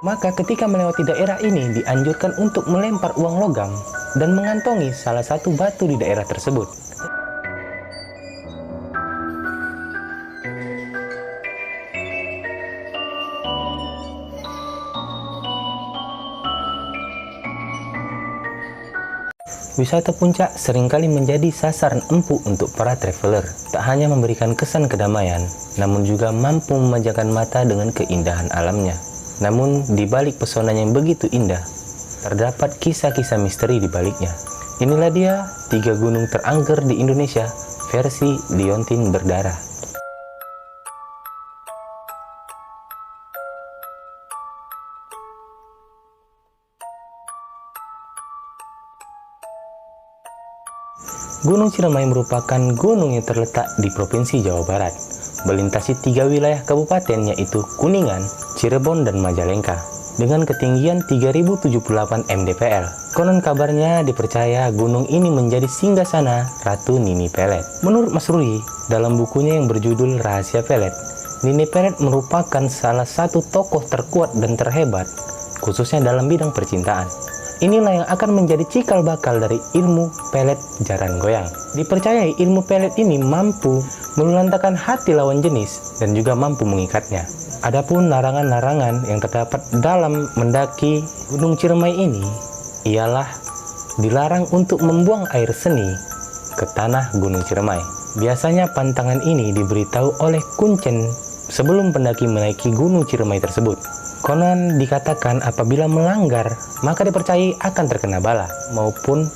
Maka ketika melewati daerah ini dianjurkan untuk melempar uang logam dan mengantongi salah satu batu di daerah tersebut. Wisata puncak seringkali menjadi sasaran empuk untuk para traveler. Tak hanya memberikan kesan kedamaian, namun juga mampu memanjakan mata dengan keindahan alamnya. Namun, di balik pesona yang begitu indah, terdapat kisah-kisah misteri di baliknya. Inilah dia 3 gunung terangker di Indonesia versi Liontin Berdarah. Gunung Ciremai merupakan gunung yang terletak di Provinsi Jawa Barat, melintasi 3 wilayah kabupaten yaitu Kuningan, Cirebon, dan Majalengka, dengan ketinggian 3078 mdpl. Konon kabarnya dipercaya gunung ini menjadi singgasana Ratu Nini Pelet. Menurut Mas Rudi, dalam bukunya yang berjudul Rahasia Pelet, Nini Pelet merupakan salah satu tokoh terkuat dan terhebat, khususnya dalam bidang percintaan. Inilah yang akan menjadi cikal bakal dari ilmu pelet jaran goyang. Dipercayai ilmu pelet ini mampu meluluhlantakkan hati lawan jenis dan juga mampu mengikatnya. Adapun larangan-larangan yang terdapat dalam mendaki Gunung Ciremai ini ialah dilarang untuk membuang air seni ke tanah Gunung Ciremai. Biasanya pantangan ini diberitahu oleh kuncen sebelum pendaki menaiki Gunung Ciremai tersebut. Konon dikatakan apabila melanggar, maka dipercayai akan terkena bala maupun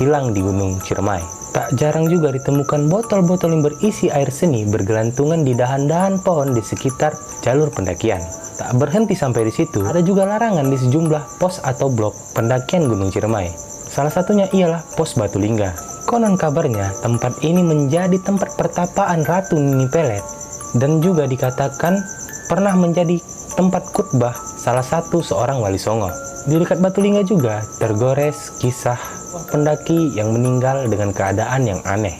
hilang di Gunung Ciremai. Tak jarang juga ditemukan botol-botol yang berisi air seni bergelantungan di dahan-dahan pohon di sekitar jalur pendakian. Tak berhenti sampai di situ, ada juga larangan di sejumlah pos atau blok pendakian Gunung Ciremai. Salah satunya ialah pos Batu Lingga. Konon kabarnya tempat ini menjadi tempat pertapaan Ratu Nini Pelet dan juga dikatakan pernah menjadi tempat khutbah salah satu seorang wali songo. Di dekat Batu Lingga juga tergores kisah pendaki yang meninggal dengan keadaan yang aneh.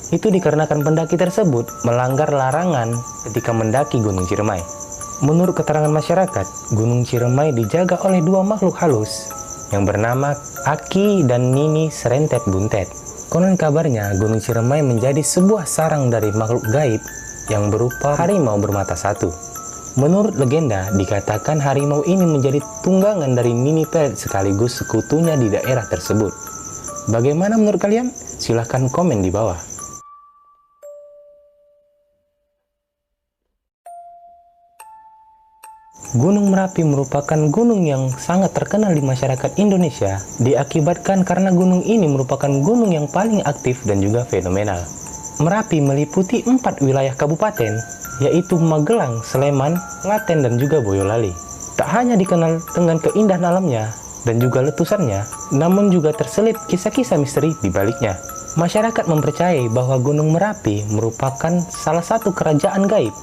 Itu dikarenakan pendaki tersebut melanggar larangan ketika mendaki Gunung Ciremai. Menurut keterangan masyarakat, Gunung Ciremai dijaga oleh 2 makhluk halus yang bernama Aki dan Nini Serentet Buntet. Konon kabarnya Gunung Ciremai menjadi sebuah sarang dari makhluk gaib yang berupa harimau bermata satu. Menurut legenda, dikatakan harimau ini menjadi tunggangan dari Nini Pelet sekaligus sekutunya di daerah tersebut. Bagaimana menurut kalian? Silahkan komen di bawah. Gunung Merapi merupakan gunung yang sangat terkenal di masyarakat Indonesia, diakibatkan karena gunung ini merupakan gunung yang paling aktif dan juga fenomenal. Merapi meliputi 4 wilayah kabupaten, yaitu Magelang, Sleman, Klaten, dan juga Boyolali. Tak hanya dikenal dengan keindahan alamnya dan juga letusannya, namun juga terselip kisah-kisah misteri di baliknya. Masyarakat mempercayai bahwa Gunung Merapi merupakan salah satu kerajaan gaib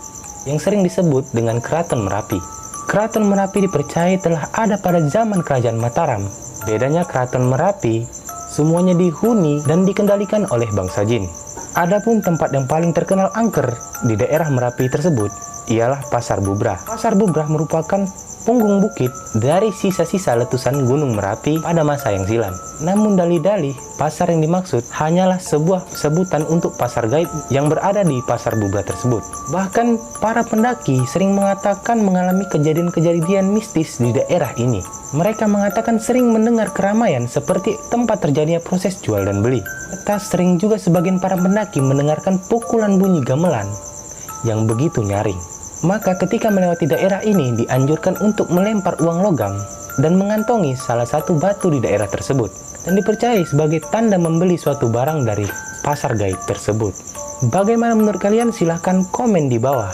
yang sering disebut dengan Keraton Merapi. Keraton Merapi dipercayai telah ada pada zaman Kerajaan Mataram. Bedanya Keraton Merapi semuanya dihuni dan dikendalikan oleh bangsa jin. Adapun tempat yang paling terkenal angker di daerah Merapi tersebut ialah Pasar Bubrah. Pasar Bubrah merupakan punggung bukit dari sisa-sisa letusan Gunung Merapi pada masa yang silam. Namun dalih-dalih pasar yang dimaksud hanyalah sebuah sebutan untuk pasar gaib yang berada di Pasar Bubrah tersebut. Bahkan para pendaki sering mengatakan mengalami kejadian-kejadian mistis di daerah ini. Mereka mengatakan sering mendengar keramaian seperti tempat terjadinya proses jual dan beli. Serta sering juga sebagian para pendaki mendengarkan pukulan bunyi gamelan yang begitu nyaring. Maka ketika melewati daerah ini dianjurkan untuk melempar uang logam dan mengantongi salah satu batu di daerah tersebut. Dan dipercayai sebagai tanda membeli suatu barang dari pasar gaib tersebut. Bagaimana menurut kalian? Silahkan komen di bawah.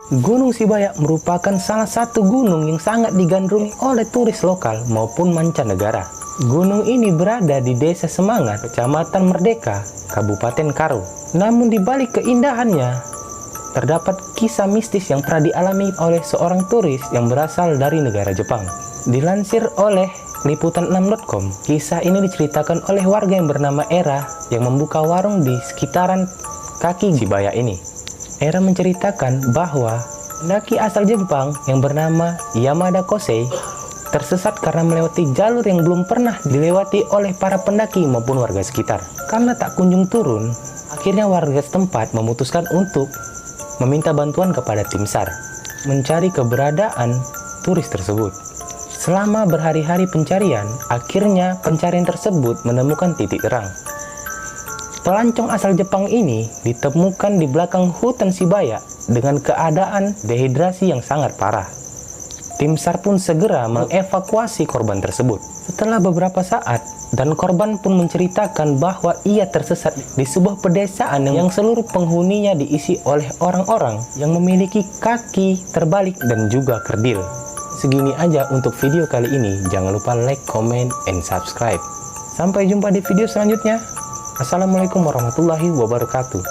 Gunung Sibayak merupakan salah satu gunung yang sangat digandrungi oleh turis lokal maupun mancanegara. Gunung ini berada di Desa Semangat, Kecamatan Merdeka, Kabupaten Karo. Namun di balik keindahannya, terdapat kisah mistis yang pernah dialami oleh seorang turis yang berasal dari negara Jepang. Dilansir oleh liputan6.com, kisah ini diceritakan oleh warga yang bernama Era yang membuka warung di sekitaran kaki Sibayak ini. Era menceritakan bahwa pendaki asal Jepang yang bernama Yamada Kosei tersesat karena melewati jalur yang belum pernah dilewati oleh para pendaki maupun warga sekitar. Karena tak kunjung turun, akhirnya warga setempat memutuskan untuk meminta bantuan kepada tim SAR mencari keberadaan turis tersebut. Selama berhari-hari pencarian, akhirnya pencarian tersebut menemukan titik terang. Pelancong asal Jepang ini ditemukan di belakang hutan Shibaya dengan keadaan dehidrasi yang sangat parah. Tim SAR pun segera mengevakuasi korban tersebut. Setelah beberapa saat, dan korban pun menceritakan bahwa ia tersesat di sebuah pedesaan yang seluruh penghuninya diisi oleh orang-orang yang memiliki kaki terbalik dan juga kerdil. Segini aja untuk video kali ini. Jangan lupa like, comment, and subscribe. Sampai jumpa di video selanjutnya. Assalamualaikum warahmatullahi wabarakatuh.